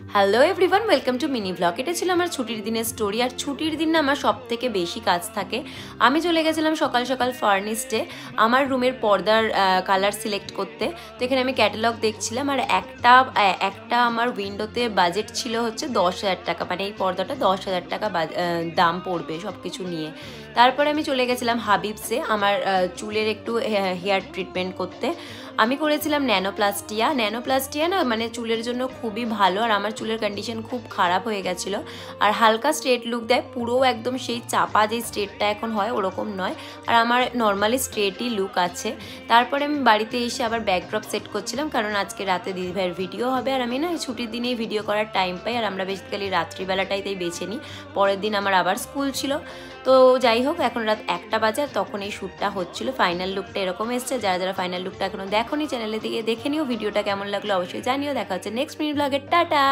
Hello everyone, welcome to mini blog. এটা ছিল আমার ছুটির দিনের স্টোরি। আর ছুটির দিন না আমার সব থেকে বেশি কাজ থাকে। আমি চলে গেছিলাম সকাল সকাল ফার্নিস্টে আমার রুমের পর্দার কালার সিলেক্ট করতে। তো এখানে আমি ক্যাটালগ দেখছিলাম, আর একটা আমার উইন্ডোতে বাজেট ছিল হচ্ছে 10,000 টাকা, মানে এই পর্দাটা 10,000 টাকা দাম পড়বে সব কিছু নিয়ে। তারপরে আমি চলে গেছিলাম হাবিবসে আমার চুলের একটু হেয়ার ট্রিটমেন্ট করতে। আমি করেছিলাম ন্যানোপ্লাস্টিয়া না, মানে চুলের জন্য খুবই ভালো। আর আমার চুলের কন্ডিশন খুব খারাপ হয়ে গেছিলো, আর হালকা স্ট্রেট লুক দেয়, পুরো একদম সেই চাপা যে স্ট্রেটটা এখন হয় ওরকম নয়। আর আমার নর্মালি স্ট্রেটই লুক আছে। তারপরে আমি বাড়িতে এসে আবার ব্যাকড্রপ সেট করছিলাম, কারণ আজকে রাতে দিদিভাইয়ের ভিডিও হবে। আর আমি না ছুটির দিনেই ভিডিও করার টাইম পাই, আর আমরা বেসিক্যালি রাত্রিবেলাটাই বেছে নিই। পরের দিন আমার আবার স্কুল ছিল। তো যাই হোক, এখন রাত 1টা বাজে, আর তখন এই শ্যুটটা হচ্ছিল। ফাইনাল লুকটা এরকম এসছে। যারা যারা ফাইনাল লুকটা এখনো দেখোনি চ্যানেলে দিয়ে দেখে নিও। ভিডিওটা কেমন লাগলো অবশ্যই জানিও। দেখা হচ্ছে নেক্সট মিনি ব্লগে। টাটা।